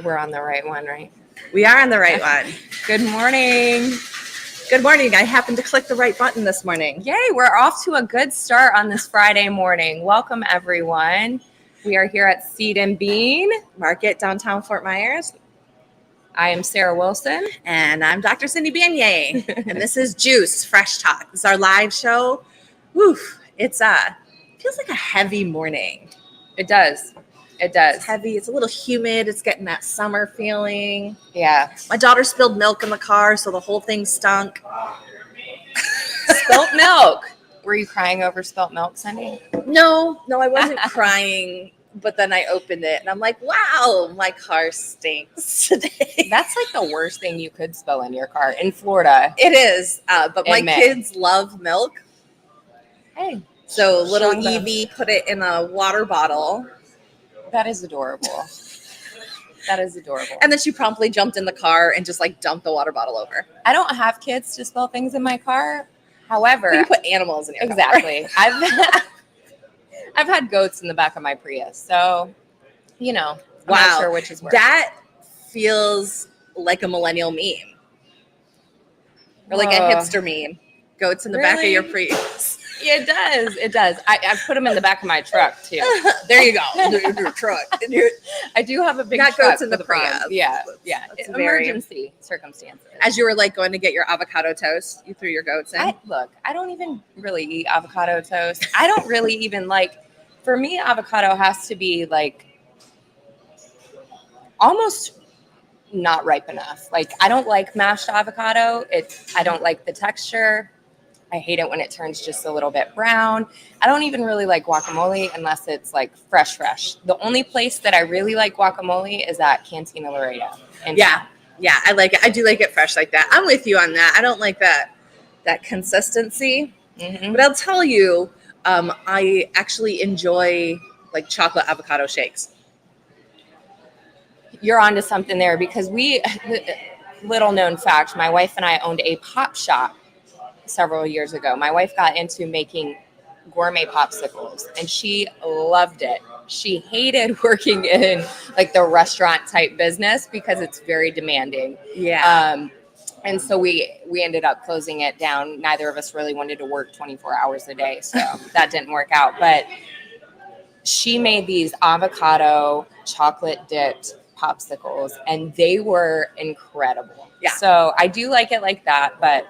We're on the right one, right? We are on the right one. Good morning. Good morning. I happened to click the right button this morning. Yay, we're off to a good start on this Friday morning. Welcome, everyone. We are here at Seed and Bean Market, downtown Fort Myers. I am Sarah Wilson. And I'm Dr. Cindy Banyai. And this is Juice Fresh Talk. It's our live show. Woo, it's feels like a heavy morning. It does. It does. It's heavy. It's a little humid. It's getting that summer feeling. Yeah. My daughter spilled milk in the car, so the whole thing stunk. Spilt milk. Were you crying over spilt milk, Cindy? No, I wasn't crying. But then I opened it and I'm like, wow, my car stinks today. That's like the worst thing you could spill in your car in Florida. It is. But my kids love milk. Hey. So little Evie put it in a water bottle. That is adorable. That is adorable. And then she promptly jumped in the car and just like dumped the water bottle over. I don't have kids to spill things in my car. However, you can put animals in your car. Exactly. I've had goats in the back of my Prius. So, I'm not sure which is worse. That feels like a millennial meme. Or like a hipster meme. Goats in the back of your Prius. Yeah, it does. It does. I put them in the back of my truck too. There you go. Your truck. I do have a big truck. Goats in the Prius. Yeah. It's emergency circumstances. As you were like going to get your avocado toast, you threw your goats in. I don't even really eat avocado toast. I don't really even for me, avocado has to be like almost not ripe enough. Like I don't like mashed avocado. I don't like the texture. I hate it when it turns just a little bit brown. I don't even really like guacamole unless it's like fresh. The only place that I really like guacamole is at Cantina Laredo. Yeah, I like it. I do like it fresh like that. I'm with you on that. I don't like that consistency. Mm-hmm. But I'll tell you, I actually enjoy like chocolate avocado shakes. You're onto something there because little known fact, my wife and I owned a pop shop several years ago. My wife got into making gourmet popsicles and she loved it. She hated working in like the restaurant type business because it's very demanding. Yeah. And so we ended up closing it down. Neither of us really wanted to work 24 hours a day. So that didn't work out. But she made these avocado chocolate dipped popsicles and they were incredible. Yeah. So I do like it like that, but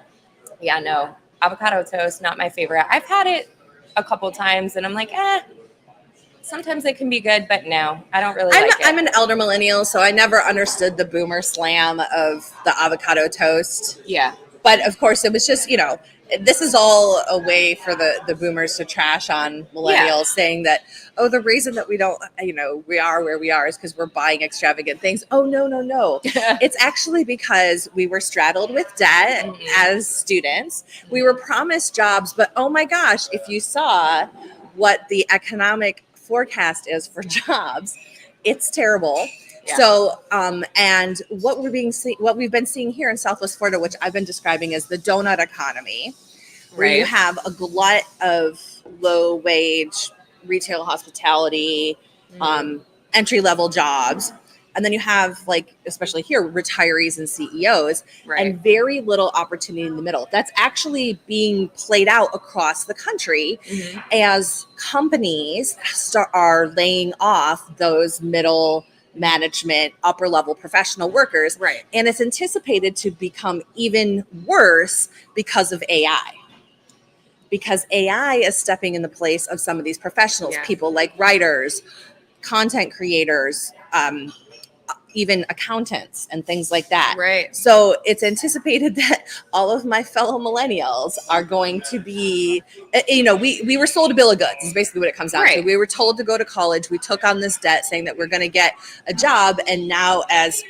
yeah, no, avocado toast, not my favorite. I've had it a couple times and I'm like, sometimes it can be good, but no, I don't really like it. I'm an elder millennial, so I never understood the boomer slam of the avocado toast. Yeah. But of course, it was just, this is all a way for the boomers to trash on millennials, saying that, the reason that we don't, we are where we are is because we're buying extravagant things. Oh, no. It's actually because we were straddled with debt as students. We were promised jobs, but oh my gosh, if you saw what the economic forecast is for jobs, it's terrible. Yeah. So, and what we've been seeing here in Southwest Florida, which I've been describing as the donut economy, where you have a glut of low wage retail hospitality, entry level jobs. And then you have especially here, retirees and CEOs and very little opportunity in the middle. That's actually being played out across the country as companies are laying off those middle management, upper level professional workers. Right. And it's anticipated to become even worse because of AI. Because AI is stepping in the place of some of these professionals, people like writers, content creators, even accountants and things like that. Right. So it's anticipated that all of my fellow millennials are going to be, we were sold a bill of goods is basically what it comes down to. We were told to go to college. We took on this debt saying that we're going to get a job. And now as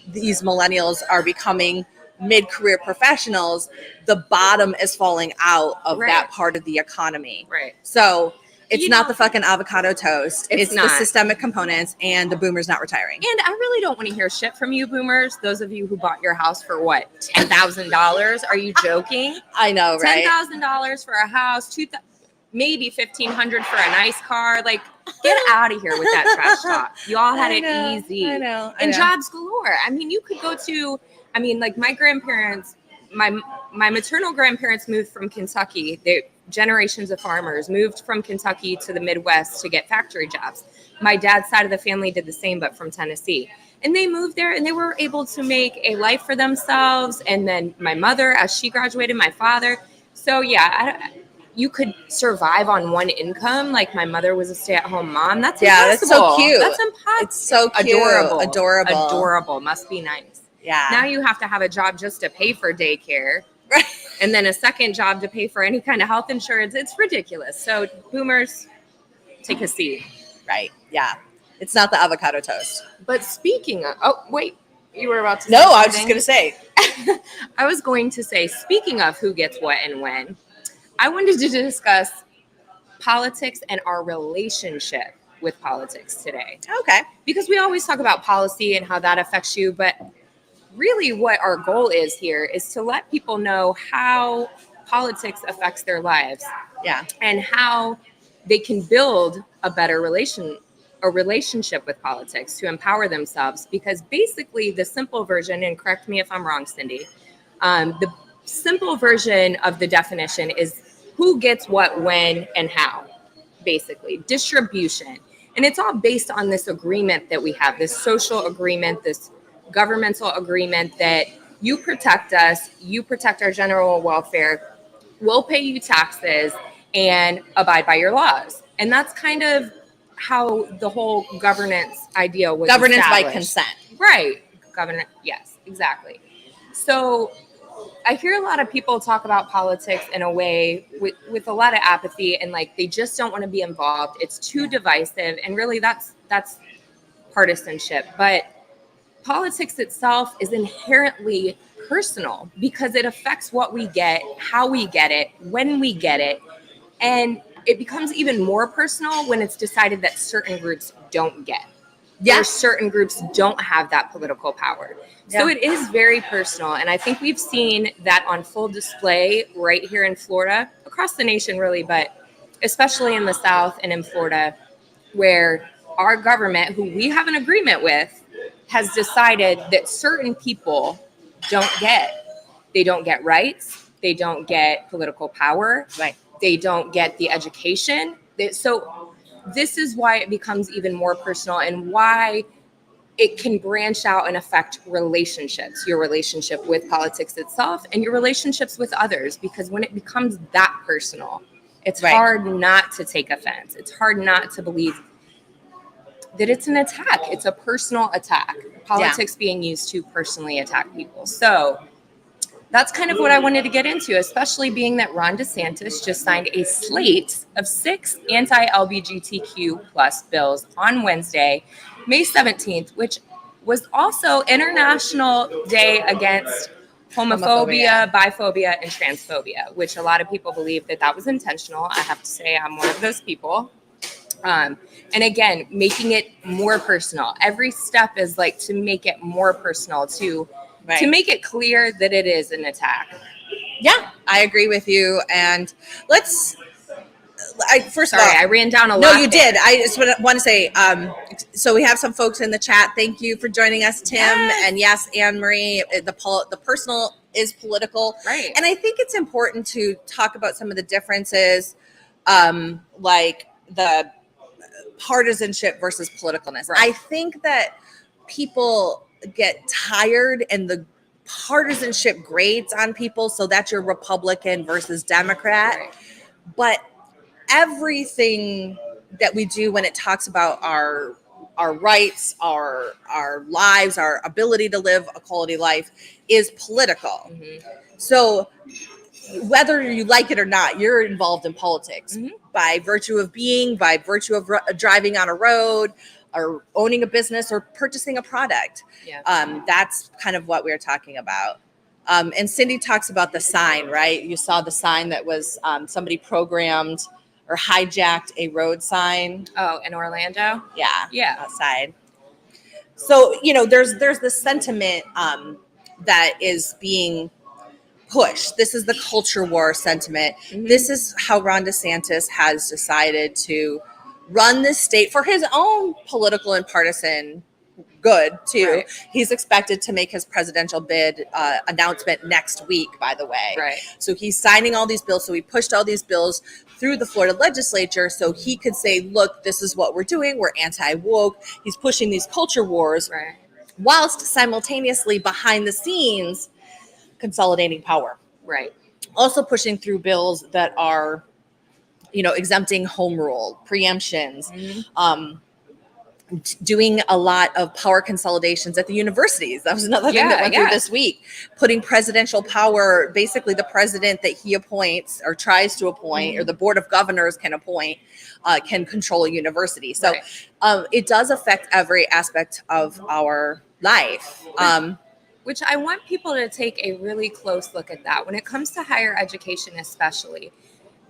these millennials are becoming mid-career professionals, the bottom is falling out of that part of the economy. Right. So it's not the fucking avocado toast. It's the systemic components and the boomers not retiring. And I really don't want to hear shit from you boomers. Those of you who bought your house for what? $10,000? Are you joking? I know, right? $10,000 for a house, maybe $1,500 for a nice car. Like, Get out of here with that trash talk. You all had it easy. I know. And jobs galore. I mean, you could go to, I mean, like my grandparents, my maternal grandparents moved from Kentucky. They generations of farmers moved from Kentucky to the Midwest to get factory jobs. My dad's side of the family did the same, but from Tennessee. And they moved there and they were able to make a life for themselves. And then my mother, as she graduated, my father. So yeah, you could survive on one income. Like my mother was a stay-at-home mom. That's impossible. That's so cute. That's impossible. It's so cute. Adorable. Must be nice. Yeah. Now you have to have a job just to pay for daycare. Right. And then a second job to pay for any kind of health insurance. It's ridiculous. So boomers, take a seat. Right. Yeah. It's not the avocado toast. But speaking of, oh, wait, you were about to say No, something? I was just going to say. I was going to say, speaking of who gets what and when, I wanted to discuss politics and our relationship with politics today. Okay. Because we always talk about policy and how that affects you, but really what our goal is here is to let people know how politics affects their lives. Yeah. And how they can build a better relationship with politics to empower themselves. Because basically the simple version, and correct me if I'm wrong, Cindy, the simple version of the definition is who gets what, when, and how, basically. Distribution. And it's all based on this agreement that we have, this social agreement, this governmental agreement that you protect us, you protect our general welfare, we'll pay you taxes, and abide by your laws. And that's kind of how the whole governance idea was Governance by established. consent. Right. Governance. Yes, exactly. So I hear a lot of people talk about politics in a way with a lot of apathy and like they just don't want to be involved. It's too divisive. And really that's partisanship. But politics itself is inherently personal because it affects what we get, how we get it, when we get it. And it becomes even more personal when it's decided that certain groups don't get. Yeah. Or certain groups don't have that political power. So it is very personal. And I think we've seen that on full display right here in Florida, across the nation really, but especially in the South and in Florida, where our government, who we have an agreement with, has decided that certain people don't get. They don't get rights. They don't get political power. Right. They don't get the education. So this is why it becomes even more personal and why it can branch out and affect relationships, your relationship with politics itself and your relationships with others. Because when it becomes that personal, it's hard not to take offense. It's hard not to believe that it's an attack. It's a personal attack. Politics being used to personally attack people. So that's kind of what I wanted to get into, especially being that Ron DeSantis just signed a slate of 6 anti-LGBTQ plus bills on Wednesday, May 17th, which was also International Day Against Homophobia, Biphobia, and Transphobia, which a lot of people believe that was intentional. I have to say I'm one of those people. And again, making it more personal. Every step is like to make it more personal, to make it clear that it is an attack. Yeah, I agree with you. And first of all, I ran down a lot. No, you did. I just want to say, so we have some folks in the chat. Thank you for joining us, Tim. Yes. And yes, Anne Marie, the personal is political. Right. And I think it's important to talk about some of the differences, like the partisanship versus politicalness. Right. I think that people get tired and the partisanship grades on people. So that's your Republican versus Democrat. Right. But everything that we do when it talks about our rights, our lives, our ability to live a quality life is political. Mm-hmm. So whether you like it or not, you're involved in politics by virtue of driving on a road or owning a business or purchasing a product. Yeah. That's kind of what we're talking about. And Cindy talks about the sign, right? You saw the sign that was somebody programmed or hijacked a road sign. Oh, in Orlando? Yeah. Outside. So, there's this sentiment that is being pushed. This is the culture war sentiment. Mm-hmm. This is how Ron DeSantis has decided to run this state for his own political and partisan good too. Right. He's expected to make his presidential bid announcement next week, by the way. Right. So he's signing all these bills. So he pushed all these bills through the Florida legislature so he could say, look, this is what we're doing. We're anti-woke. He's pushing these culture wars, Right. whilst simultaneously behind the scenes consolidating power. Right. Also pushing through bills that are, exempting home rule, preemptions, doing a lot of power consolidations at the universities. That was another thing that went through this week, putting presidential power, basically the president that he appoints or tries to appoint, or the board of governors can appoint, can control a university. So it does affect every aspect of our life. Which I want people to take a really close look at that. When it comes to higher education, especially,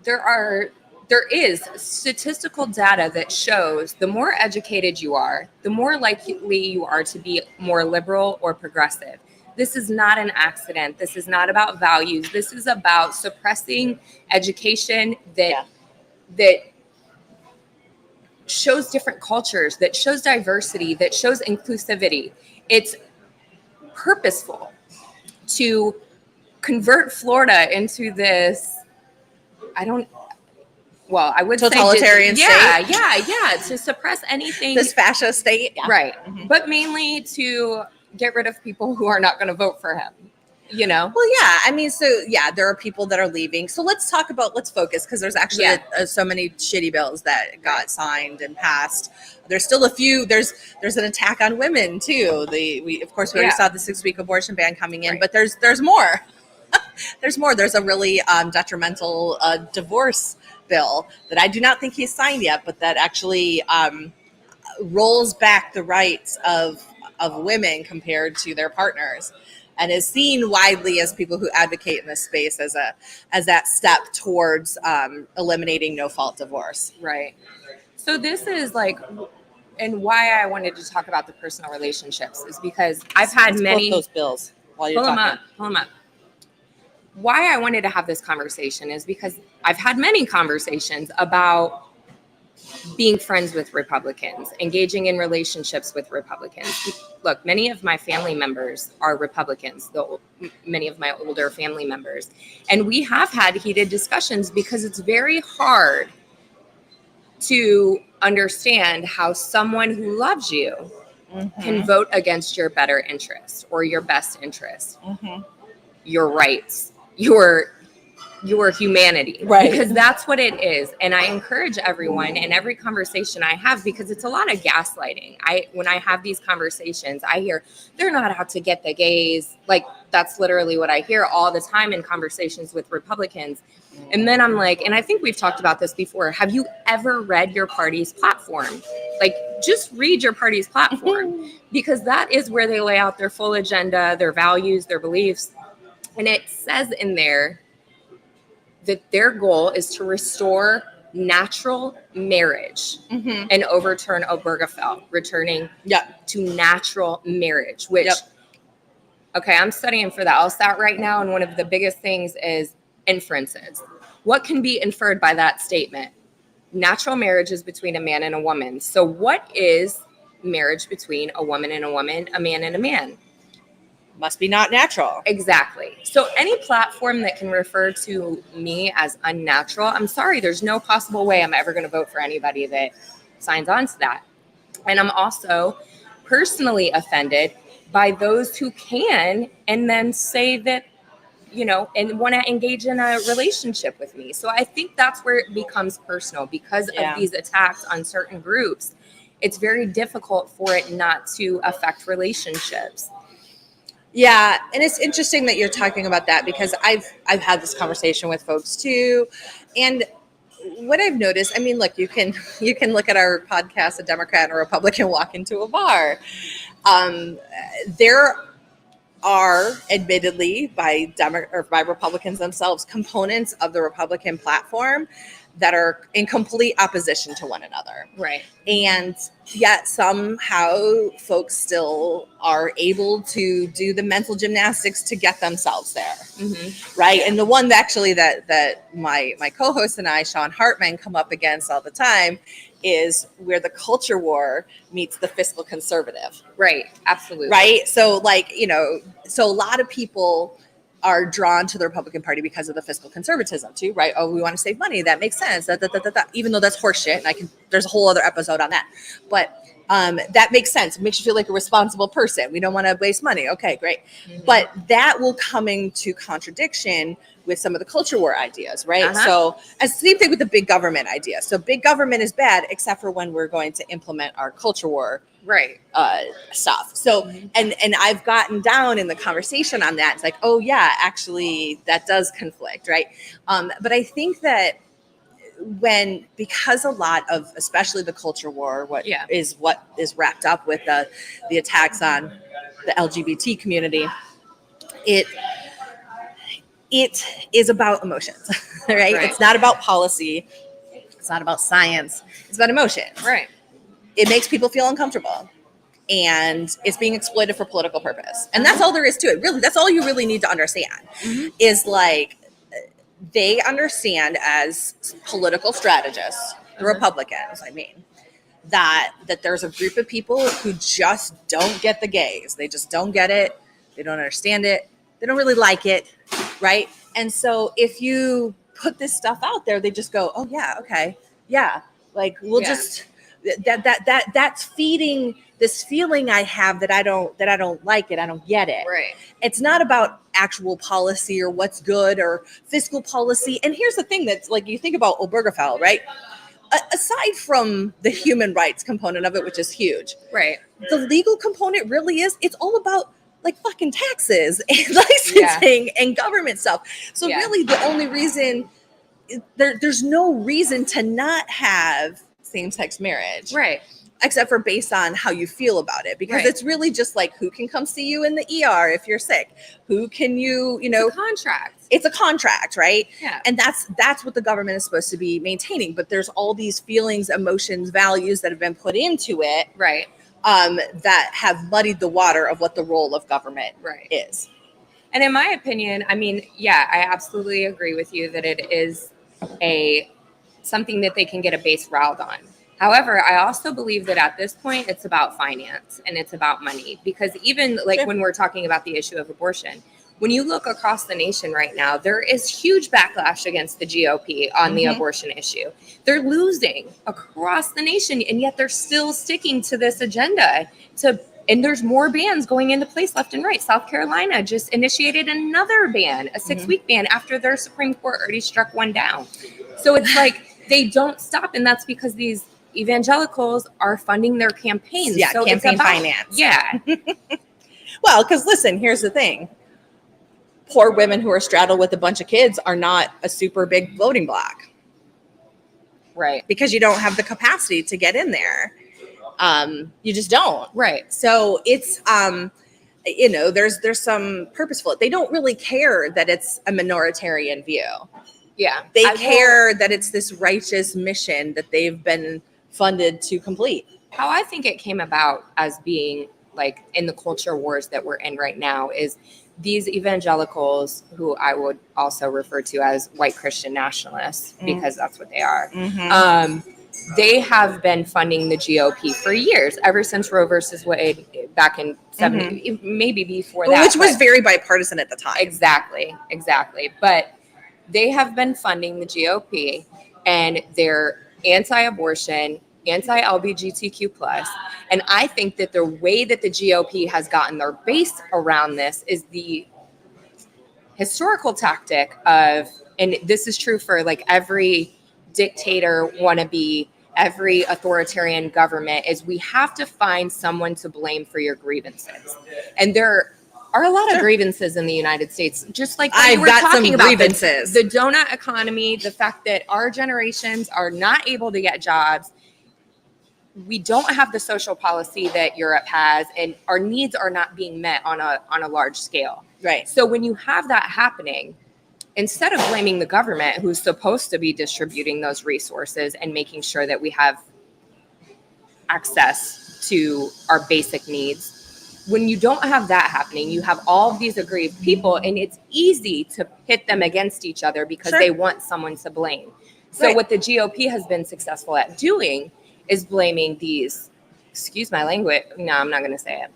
there is statistical data that shows the more educated you are, the more likely you are to be more liberal or progressive. This is not an accident. This is not about values. This is about suppressing education that shows different cultures, that shows diversity, that shows inclusivity. It's purposeful to convert Florida into this, I would totalitarian say state. Yeah, to suppress anything. This fascist state. Yeah. Right. But mainly to get rid of people who are not going to vote for him, Well, yeah. I mean, there are people that are leaving. So let's focus, because there's actually so many shitty bills that got signed and passed. There's still a few. There's an attack on women too. We already saw the 6-week abortion ban coming in, but there's more. There's more. There's a really detrimental divorce bill that I do not think he's signed yet, but that actually rolls back the rights of women compared to their partners, and is seen widely as people who advocate in this space as that step towards eliminating no-fault divorce. Right. So this is and why I wanted to talk about the personal relationships is because I've had many those bills while you're pull talking. them up. Why I wanted to have this conversation is because I've had many conversations about being friends with Republicans, engaging in relationships with Republicans. Look, many of my family members are Republicans, many of my older family members. And we have had heated discussions because it's very hard to understand how someone who loves you can vote against your better interest or your best interest, your rights, your humanity, right? Because that's what it is. And I encourage everyone in every conversation I have, because it's a lot of gaslighting. When I have these conversations, I hear they're not out to get the gays. That's literally what I hear all the time in conversations with Republicans. And then I'm like, and I think we've talked about this before. Have you ever read your party's platform? Just read your party's platform, because that is where they lay out their full agenda, their values, their beliefs. And it says in there that their goal is to restore natural marriage and overturn Obergefell, returning to natural marriage, which, okay, I'm studying for the LSAT right now. And one of the biggest things is inferences. What can be inferred by that statement? Natural marriage is between a man and a woman. So what is marriage between a woman and a woman, a man and a man? Must be not natural. Exactly. So any platform that can refer to me as unnatural, I'm sorry, there's no possible way I'm ever going to vote for anybody that signs on to that. And I'm also personally offended by those who can and then say that, and want to engage in a relationship with me. So I think that's where it becomes personal because of these attacks on certain groups. It's very difficult for it not to affect relationships. Yeah, and it's interesting that you're talking about that, because I've had this conversation with folks too, and what I've noticed, I mean, look, you can look at our podcast, a Democrat and a Republican walk into a bar. There are, admittedly, by Republicans themselves, components of the Republican platform that are in complete opposition to one another. Right. And yet somehow folks still are able to do the mental gymnastics to get themselves there. Mm-hmm. Right. And the one actually that my co-host and I, Sean Hartman, come up against all the time is where the culture war meets the fiscal conservative. Right. Absolutely. Right. So so a lot of people are drawn to the Republican Party because of the fiscal conservatism too, right? Oh, we want to save money. That makes sense. Even though that's horseshit, and there's a whole other episode on that. But that makes sense. It makes you feel like a responsible person. We don't want to waste money. Okay, great. Mm-hmm. But that will come into contradiction with some of the culture war ideas, right? Uh-huh. So, as same thing with the big government idea. So, big government is bad, except for when we're going to implement our culture war stuff. So, mm-hmm. and I've gotten down in the conversation on that. It's like, oh yeah, actually, that does conflict, right? But I think that because a lot of, especially the culture war, what is wrapped up with the attacks on the LGBT community, it is about emotions, right? It's not about policy. It's not about science. It's about emotion. Right. It makes people feel uncomfortable, and it's being exploited for political purpose. And that's all there is to it. Really, that's all you really need to understand. Mm-hmm. Is like, they understand as political strategists, the Republicans, I mean, that there's a group of people who just don't get the gays. They just don't get it. They don't understand it. They don't really like it, right? And so if you put this stuff out there, they just go, oh yeah, okay, yeah, like we'll just that's feeding this feeling I have that I don't like it. I don't get it. Right. It's not about actual policy or what's good or fiscal policy. And here's the thing that's like, you think about Obergefell, right? Aside from the human rights component of it, which is huge, right? The legal component really is. It's all about like fucking taxes and licensing and government stuff. So really, the only reason there's no reason to not have same-sex marriage, right? Except for based on how you feel about it, because it's really just like, who can come see you in the ER if you're sick? Who can it's a contract. It's a contract, right? Yeah. And that's what the government is supposed to be maintaining. But there's all these feelings, emotions, values that have been put into it, right? That have muddied the water of what the role of government is. And in my opinion, I mean, I absolutely agree with you that it is something that they can get a base riled on. However, I also believe that at this point, it's about finance and it's about money, because even like when we're talking about the issue of abortion, when you look across the nation right now, there is huge backlash against the GOP on the abortion issue. They're losing across the nation, and yet they're still sticking to this agenda. And there's more bans going into place left and right. South Carolina just initiated another ban, a 6-week ban, after their Supreme Court already struck one down. So it's like they don't stop, and that's because these evangelicals are funding their campaigns. Yeah, so campaign finance. Yeah. Well, because listen, here's the thing. Poor women who are straddled with a bunch of kids are not a super big voting block. Right. Because you don't have the capacity to get in there. You just don't. Right. So it's, there's some purposeful. They don't really care that it's a minoritarian view. Yeah. They care that it's this righteous mission that they've been funded to complete. How I think it came about as being like in the culture wars that we're in right now is these evangelicals, who I would also refer to as white Christian nationalists, because that's what they are. They have been funding the GOP for years, ever since Roe versus Wade back in 70, maybe before that. Which was very bipartisan at the time. Exactly. But they have been funding the GOP, and they're anti-abortion, anti-LGBTQ+. And I think that the way that the GOP has gotten their base around this is the historical tactic of, and this is true for like every dictator wannabe, every authoritarian government, is we have to find someone to blame for your grievances. And there are a lot of grievances in the United States, just like we were talking about grievances. The donut economy, the fact that our generations are not able to get jobs. We don't have the social policy that Europe has, and our needs are not being met on a large scale. Right. So when you have that happening, instead of blaming the government who's supposed to be distributing those resources and making sure that we have access to our basic needs, when you don't have that happening, you have all of these aggrieved people, and it's easy to pit them against each other because Sure. they want someone to blame. So Right. what the GOP has been successful at doing is blaming these, excuse my language. No, I'm not going to say it.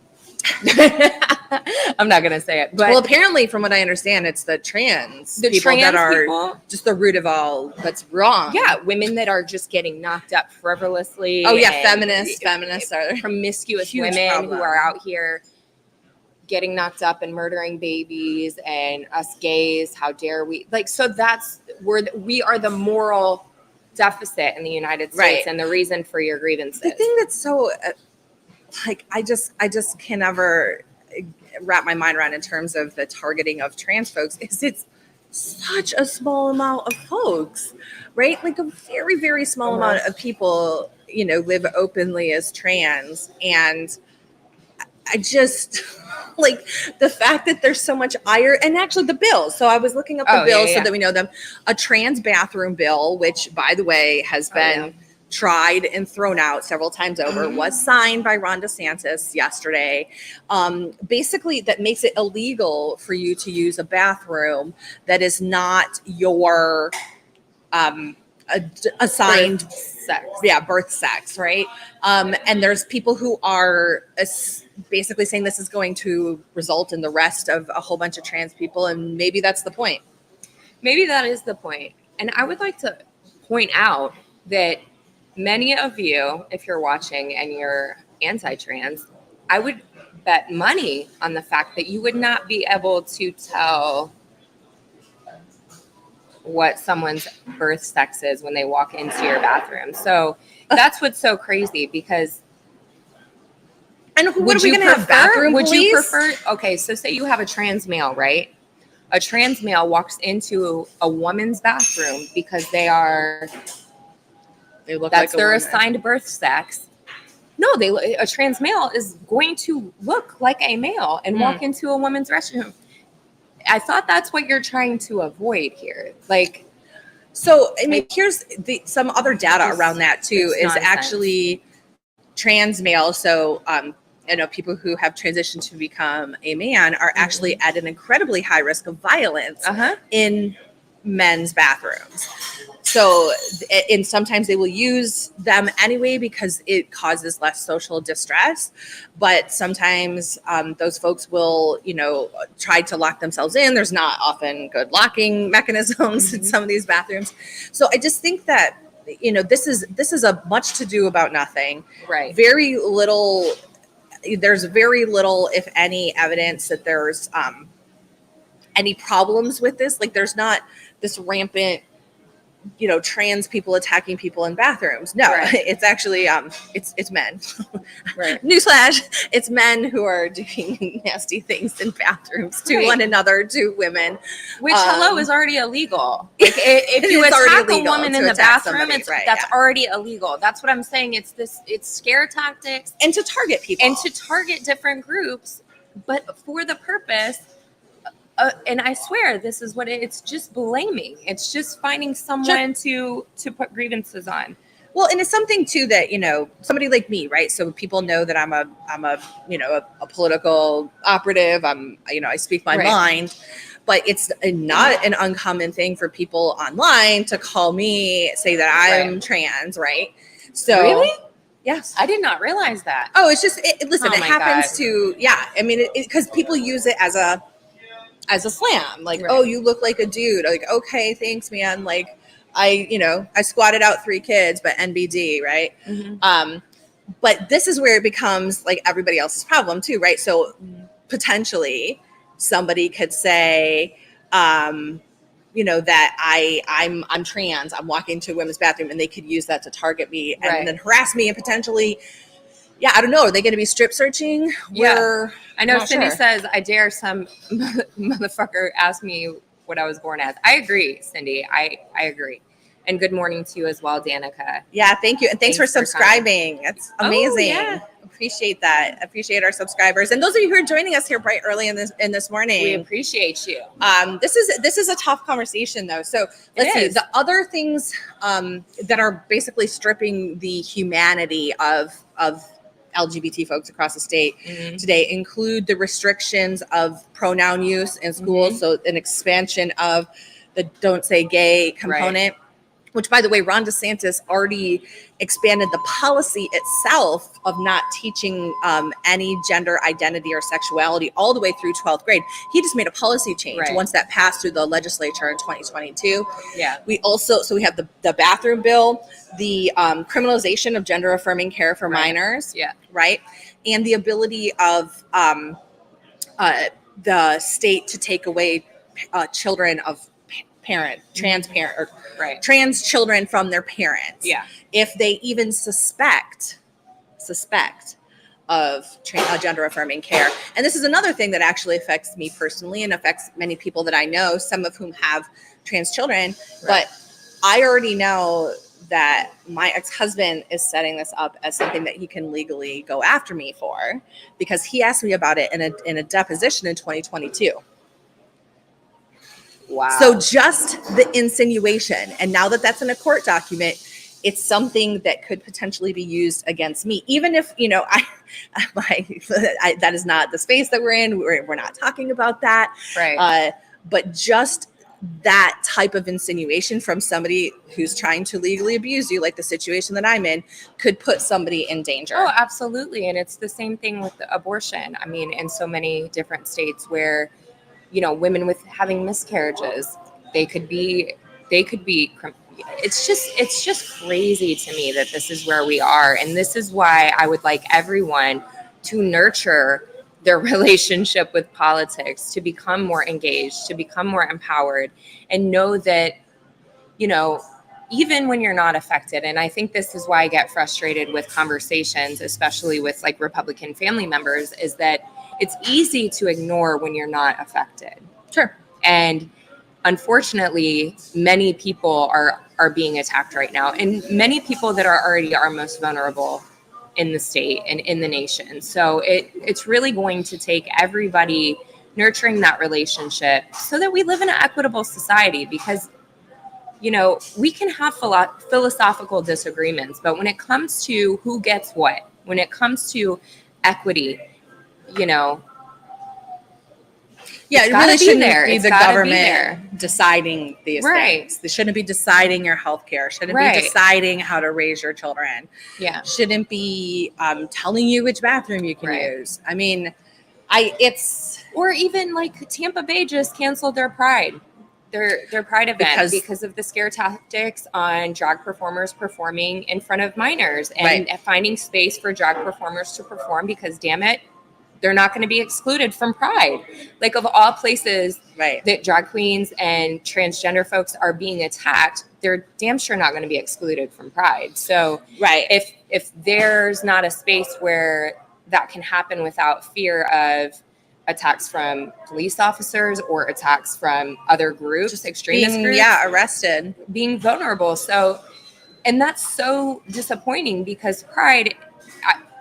I'm not going to say it. But well, apparently, from what I understand, it's the trans people that are just the root of all that's wrong. Yeah, women that are just getting knocked up frivolously. Oh yeah, feminists are promiscuous huge women problem. who are out here getting knocked up and murdering babies, and us gays, how dare we? Like, so that's where we are the moral deficit in the United States, Right. and the reason for your grievances. The thing that's so I just can never wrap my mind around in terms of the targeting of trans folks is it's such a small amount of folks, right? Like a very, very small amount of people, live openly as trans. And I just like the fact that there's so much ire, and actually the bills. So I was looking up the bills so that we know them. A trans bathroom bill, which by the way has been tried and thrown out several times over, was signed by Ron DeSantis yesterday. Basically, that makes it illegal for you to use a bathroom that is not your assigned sex. Yeah, birth sex, right? And there's people who are basically saying this is going to result in the rest of a whole bunch of trans people, and maybe that's the point. Maybe that is the point. And I would like to point out that many of you, if you're watching and you're anti-trans, I would bet money on the fact that you would not be able to tell what someone's birth sex is when they walk into your bathroom. So that's what's so crazy, because and what are we going to have, bathroom would police? You prefer, okay, so say you have a trans male, right? A trans male walks into a woman's bathroom because they look that's like their assigned birth sex. No, a trans male is going to look like a male and walk into a woman's restroom. I thought that's what you're trying to avoid here. Like, so I mean, here's some other data around that too. Is nonsense. Actually trans male. So people who have transitioned to become a man are actually at an incredibly high risk of violence in men's bathrooms. So, and sometimes they will use them anyway because it causes less social distress. But sometimes those folks will, try to lock themselves in. There's not often good locking mechanisms in some of these bathrooms. So I just think that, this is a much to do about nothing. Right. Very little. There's very little, if any, evidence that there's any problems with this. Like, there's not this rampant, trans people attacking people in bathrooms. No, it's actually it's men. Right. Newsflash, it's men who are doing nasty things in bathrooms to one another, to women. Which is already illegal. Like, if you attack a woman in the bathroom, that's already illegal. That's what I'm saying. It's scare tactics and to target people and to target different groups, but for the purpose. And I swear, this is what it's just blaming. It's just finding someone to put grievances on. Well, and it's something too that, somebody like me, right? So people know that I'm a political operative. I speak my mind, but it's not an uncommon thing for people online to call me, say that I'm trans, right? So really? Yes. I did not realize that. Oh, it's just, listen, it happens to, I mean, because people use it as a slam, like, oh, you look like a dude. Like, okay, thanks, man. Like, I squatted out 3 kids, but NBD, right? But this is where it becomes like everybody else's problem too, right? So potentially somebody could say, that I'm trans, I'm walking to a women's bathroom, and they could use that to target me and then harass me and potentially. Yeah, I don't know. Are they going to be strip searching? I know Cindy says, I dare some motherfucker ask me what I was born as. I agree, Cindy. I agree. And good morning to you as well, Danica. Yeah, thank you. And thanks for subscribing. That's amazing. Oh, yeah. Appreciate that. Appreciate our subscribers. And those of you who are joining us here bright early in this morning. We appreciate you. This is a tough conversation though. So let's see. The other things that are basically stripping the humanity of LGBT folks across the state today include the restrictions of pronoun use in schools. So an expansion of the don't say gay component. Right. Which, by the way, Ron DeSantis already expanded the policy itself of not teaching any gender identity or sexuality all the way through 12th grade. He just made a policy change once that passed through the legislature in 2022. Yeah. We have the bathroom bill, the criminalization of gender affirming care for minors. Yeah. Right. And the ability of the state to take away children of trans children from their parents. Yeah. If they even suspect of gender affirming care. And this is another thing that actually affects me personally and affects many people that I know, some of whom have trans children. Right. But I already know that my ex-husband is setting this up as something that he can legally go after me for, because he asked me about it in a deposition in 2022. Wow. So just the insinuation, and now that that's in a court document, it's something that could potentially be used against me, even if, that is not the space that we're in. We're not talking about that. Right. But just that type of insinuation from somebody who's trying to legally abuse you, like the situation that I'm in, could put somebody in danger. Oh, absolutely. And it's the same thing with the abortion. I mean, in so many different states where women with having miscarriages, they could be, it's just crazy to me that this is where we are. And this is why I would like everyone to nurture their relationship with politics, to become more engaged, to become more empowered, and know that, even when you're not affected. And I think this is why I get frustrated with conversations, especially with like Republican family members, is that it's easy to ignore when you're not affected. Sure. And unfortunately, many people are being attacked right now, and many people that are already our most vulnerable in the state and in the nation. So it's really going to take everybody nurturing that relationship so that we live in an equitable society, because we can have philosophical disagreements, but when it comes to who gets what, when it comes to equity, it really shouldn't be the government deciding these things. They shouldn't be deciding your health care, shouldn't be deciding how to raise your children. Yeah. Shouldn't be telling you which bathroom you can use. I mean, or even like Tampa Bay just canceled their Pride. Their Pride event because of the scare tactics on drag performers performing in front of minors, and finding space for drag performers to perform, because damn it, they're not going to be excluded from Pride. Like, of all places that drag queens and transgender folks are being attacked, they're damn sure not going to be excluded from Pride. So if there's not a space where that can happen without fear of attacks from police officers or attacks from other groups, just extremist groups. Yeah, arrested. Being vulnerable. So, and that's so disappointing, because Pride,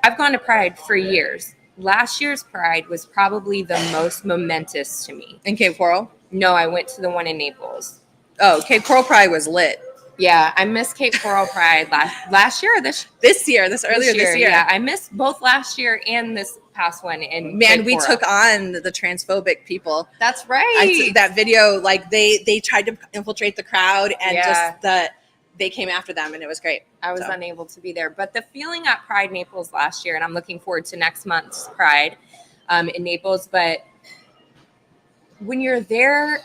I've gone to Pride for years. Last year's Pride was probably the most momentous to me. In Cape Coral? No, I went to the one in Naples. Oh, Cape Coral Pride was lit. Yeah, I missed Cape Coral Pride last year. This year. Yeah, I missed both last year and this past one. And we took on the transphobic people. That's right. That video, like they tried to infiltrate the crowd, and they came after them, and it was great. I was unable to be there, but the feeling at Pride Naples last year, and I'm looking forward to next month's Pride in Naples. But when you're there,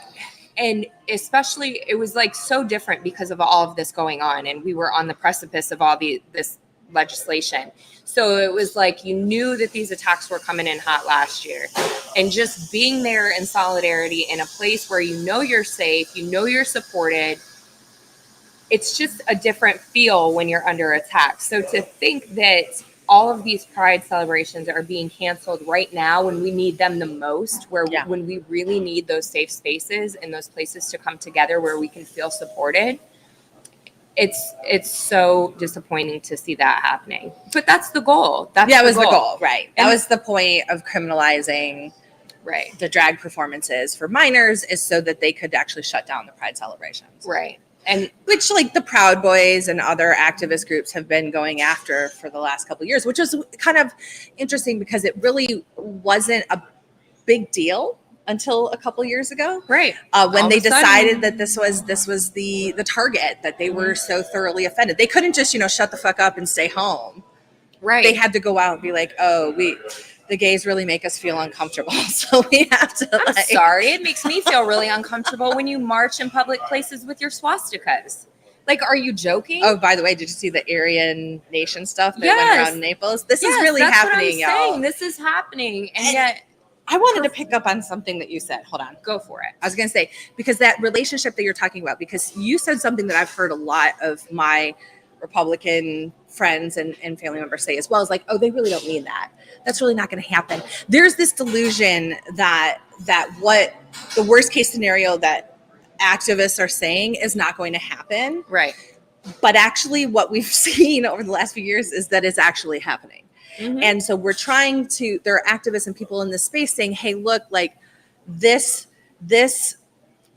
and especially, it was like so different because of all of this going on, and we were on the precipice of all this legislation. So it was like you knew that these attacks were coming in hot last year, and just being there in solidarity in a place where you're safe, you're supported. It's just a different feel when you're under attack. So to think that all of these Pride celebrations are being canceled right now when we need them the most, when we really need those safe spaces and those places to come together where we can feel supported, it's so disappointing to see that happening. But that's the goal. That was the goal, right? That was the point of criminalizing right the drag performances for minors, is so that they could actually shut down the Pride celebrations. Right. And which, like, the Proud Boys and other activist groups have been going after for the last couple of years, which was kind of interesting because it really wasn't a big deal until a couple years ago, right? When they decided that this was the target, that they were so thoroughly offended, they couldn't just shut the fuck up and stay home. Right. They had to go out and be like, oh, the gays really make us feel uncomfortable, so we have to. I'm sorry, it makes me feel really uncomfortable when you march in public places with your swastikas. Like, are you joking? Oh, by the way, did you see the Aryan Nation stuff that went around Naples? This is really happening, what I'm y'all. saying. This is happening, and yet I wanted to pick up on something that you said. Hold on. Go for it. I was going to say, because that relationship that you're talking about, because you said something that I've heard a lot of my Republican friends and family members say as well, is like, oh, they really don't mean that. That's really not going to happen. There's this delusion that what the worst case scenario that activists are saying is not going to happen. Right. But actually what we've seen over the last few years is that it's actually happening. Mm-hmm. And so there are activists and people in this space saying, hey, look, like this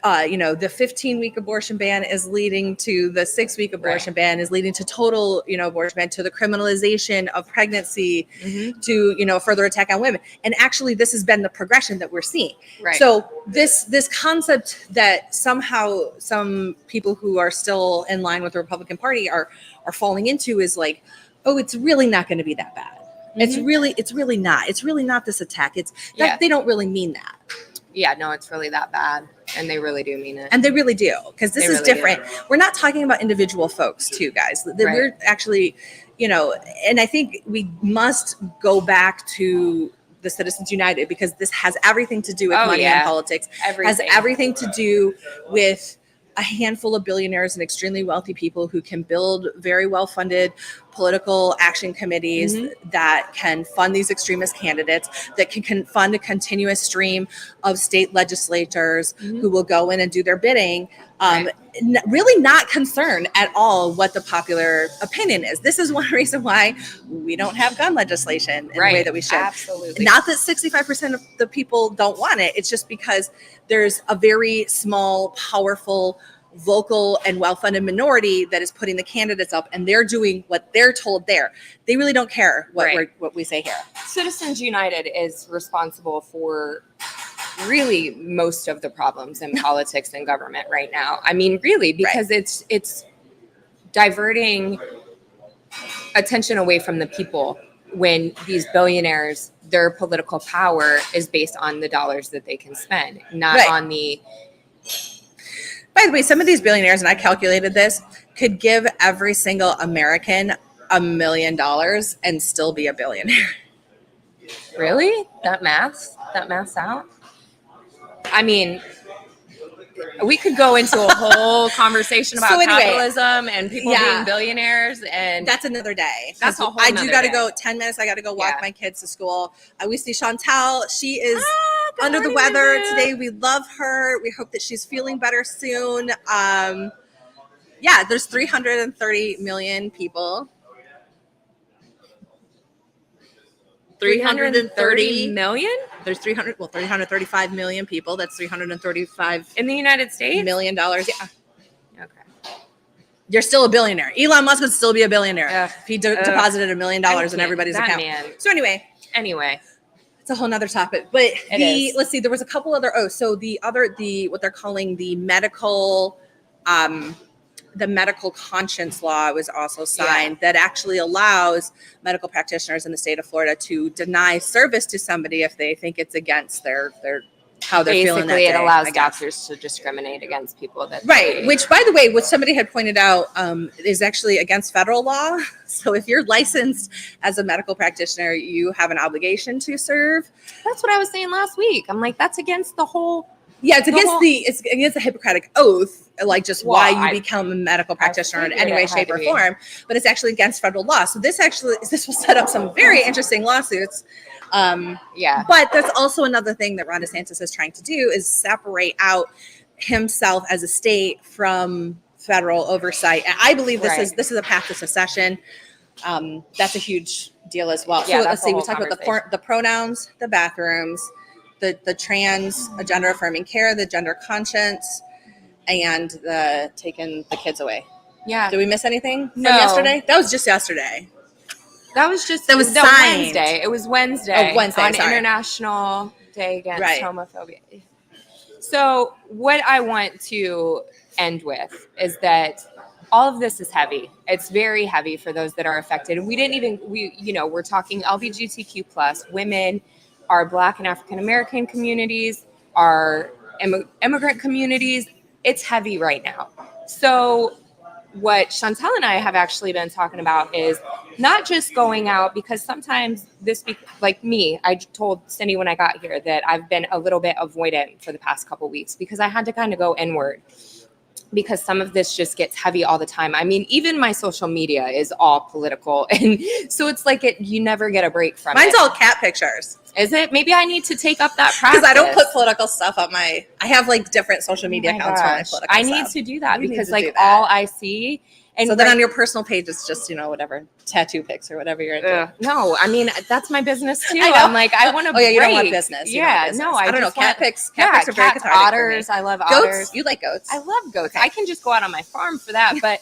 the 15-week abortion ban is leading to the 6-week abortion ban, is leading to total, abortion ban, to the criminalization of pregnancy, mm-hmm. to, further attack on women. And actually this has been the progression that we're seeing. Right. So this concept that somehow some people who are still in line with the Republican Party are falling into is like, oh, it's really not going to be that bad. Mm-hmm. It's really not. It's really not this attack. It's that they don't really mean that. Yeah, no, it's really that bad. And they really do mean it. And they really do, because this is really different. We're not talking about individual folks too, guys. Right. We're actually, and I think we must go back to the Citizens United, because this has everything to do with money and politics. Has everything to do with a handful of billionaires and extremely wealthy people who can build very well-funded political action committees, mm-hmm. that can fund these extremist candidates, that can fund a continuous stream of state legislators, mm-hmm. who will go in and do their bidding, really not concerned at all what the popular opinion is. This is one reason why we don't have gun legislation in the way that we should. Absolutely. Not that 65% of the people don't want it. It's just because there's a very small, powerful, vocal and well-funded minority that is putting the candidates up, and they're doing what they're told there. They really don't care what we say here. Citizens United is responsible for really most of the problems in politics and government right now. I mean, really, because it's diverting attention away from the people when these billionaires, their political power is based on the dollars that they can spend, not on the... By the way, some of these billionaires, and I calculated this, could give every single American $1 million and still be a billionaire. Really? That maths out? I mean, we could go into a whole conversation about capitalism and people being billionaires, and that's another day. That's a whole I do got to go 10 minutes. I got to go walk my kids to school. We see Chantel. She is under the weather today. We love her. We hope that she's feeling better soon. There's 330 million people. 330 million? There's 335 million people. That's 335 in the United States. $1 million. Yeah. Okay. You're still a billionaire. Elon Musk would still be a billionaire if he deposited $1 million in everybody's account. Man. So anyway, it's a whole nother topic. But let's see. There was a couple other. What they're calling the medical. The medical conscience law was also signed that actually allows medical practitioners in the state of Florida to deny service to somebody if they think it's against their how they're feeling that day. Basically, it allows doctors to discriminate against people that which, by the way, what somebody had pointed out is actually against federal law. So if you're licensed as a medical practitioner, you have an obligation to serve. That's what I was saying last week. I'm like, that's against the whole. Yeah, it's against the Hippocratic Oath, like just why you become a medical practitioner in any way, shape, or form. But it's actually against federal law. So this will set up some very interesting lawsuits. But that's also another thing that Ron DeSantis is trying to do, is separate out himself as a state from federal oversight. And I believe Right. this is a path to secession. That's a huge deal as well. Yeah, So that's let's a see, we whole talked about conversation. the pronouns, the bathrooms, the trans gender affirming care, the gender conscience, and the taking the kids away. Yeah. Did we miss anything from No. yesterday? That was just yesterday. That was signed. Wednesday. It was Wednesday. Oh, Wednesday, on sorry. International Day Against Right. Homophobia. So what I want to end with is that all of this is heavy. It's very heavy for those that are affected. We're talking LGBTQ plus women, our Black and African American communities, our immigrant communities. It's heavy right now. So what Chantel and I have actually been talking about is not just going out, because sometimes like me, I told Cindy when I got here that I've been a little bit avoidant for the past couple weeks because I had to kind of go inward, because some of this just gets heavy all the time. I mean, even my social media is all political. And so it's like you never get a break from Mine's it. all cat pictures. Is it? Maybe I need to take up that practice. Because I don't put political stuff on I have like different social media accounts for my political I stuff. need to do that You need because to like do that. all I see. And so then on your personal page, it's just, whatever, tattoo pics or whatever you're into. No, I mean, that's my business too. I know. I'm like, I want to Oh, yeah, you don't want business. You don't want business. I don't know. just Cat want, pics. Cat pics are very cats, cathartic otters. for me. I love goats. otters. You like goats. I love goats. Okay. I can just go out on my farm for that. But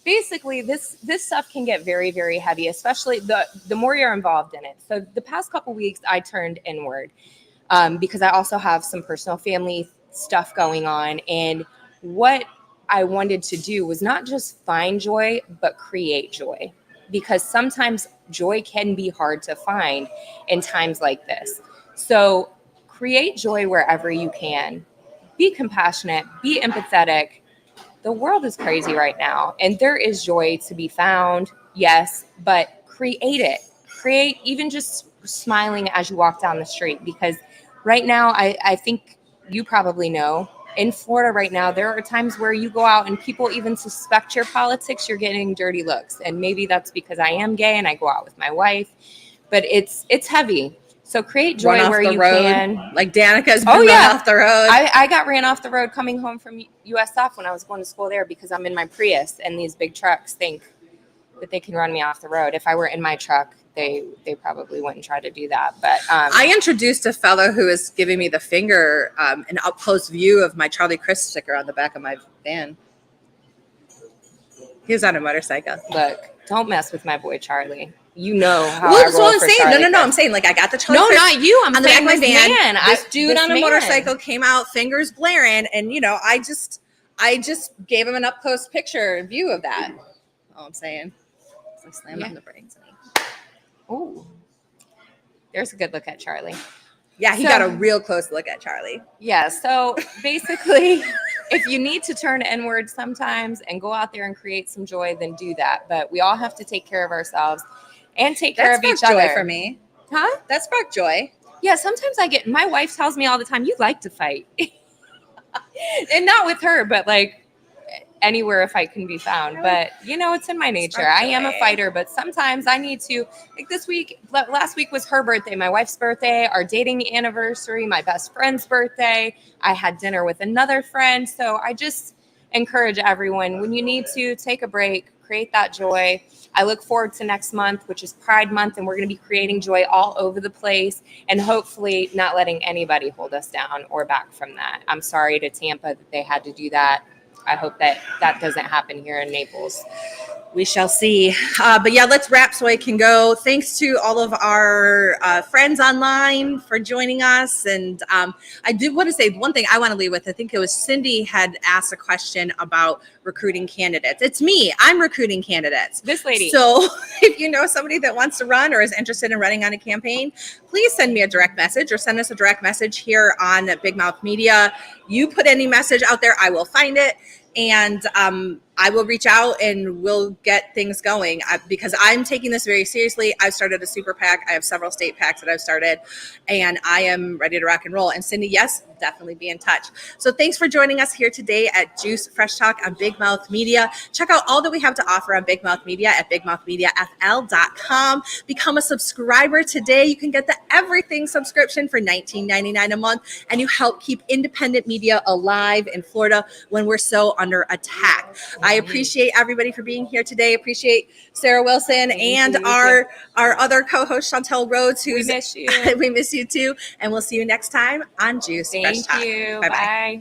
basically, this stuff can get very, very heavy, especially the more you're involved in it. So the past couple weeks, I turned inward because I also have some personal family stuff going on. And what I wanted to do was not just find joy, but create joy, because sometimes joy can be hard to find in times like this. So create joy wherever you can. Be compassionate, be empathetic. The world is crazy right now, and there is joy to be found, yes, but create it. Create even just smiling as you walk down the street, because right now, I think you probably know, in Florida right now, there are times where you go out and people even suspect your politics, you're getting dirty looks. And maybe that's because I am gay and I go out with my wife, but it's heavy. So create joy where you can. Like Danica's been run off the road. I got ran off the road coming home from USF when I was going to school there because I'm in my Prius and these big trucks think that they can run me off the road. If I were in my truck, they probably wouldn't try to do that. But I introduced a fellow who was giving me the finger, an up close view of my Charlie Chris sticker on the back of my van. He was on a motorcycle. Look, don't mess with my boy Charlie. You know how well, I that's roll what I'm for saying. Charlie No. Chris. I'm saying like I got the Charlie No, Chris not you. I'm on the back saying of my van. Man. This dude on a man. motorcycle came out, fingers blaring, and I just gave him an up close picture view of that. All I'm saying. It's like slamming on the brakes. Oh, there's a good look at Charlie. Yeah, he got a real close look at Charlie. Yeah, so basically, if you need to turn inward sometimes and go out there and create some joy, then do that. But we all have to take care of ourselves and take care of each other. That's joy for me. Huh? That sparked joy. Yeah, sometimes my wife tells me all the time, you like to fight. And not with her, but like anywhere a fight can be found. But it's in my nature. I am a fighter, but sometimes I need to, like this week, last week was her birthday, my wife's birthday, our dating anniversary, my best friend's birthday. I had dinner with another friend. So I just encourage everyone, when you need to, take a break, create that joy. I look forward to next month, which is Pride Month, and we're going to be creating joy all over the place and hopefully not letting anybody hold us down or back from that. I'm sorry to Tampa that they had to do that. I hope that doesn't happen here in Naples. We shall see. But yeah, let's wrap so I can go. Thanks to all of our friends online for joining us. And I do want to say one thing I want to leave with. I think it was Cindy had asked a question about recruiting candidates. It's me. I'm recruiting candidates. This lady. So if you know somebody that wants to run or is interested in running on a campaign, please send me a direct message or send us a direct message here on Big Mouth Media. You put any message out there, I will find it. And I will reach out and we'll get things going because I'm taking this very seriously. I've started a super PAC. I have several state PACs that I've started and I am ready to rock and roll. And Cindy, yes, definitely be in touch. So thanks for joining us here today at Juice Fresh Talk on Big Mouth Media. Check out all that we have to offer on Big Mouth Media at bigmouthmediafl.com. Become a subscriber today. You can get the Everything subscription for $19.99 a month, and you help keep independent media alive in Florida when we're so under attack. I appreciate everybody for being here today. Appreciate Sarah Wilson and our other co-host Chantel Rhodes, who's We miss you. we miss you too, and we'll see you next time on Juice Fresh Thank Talk. you. Bye-bye. Bye.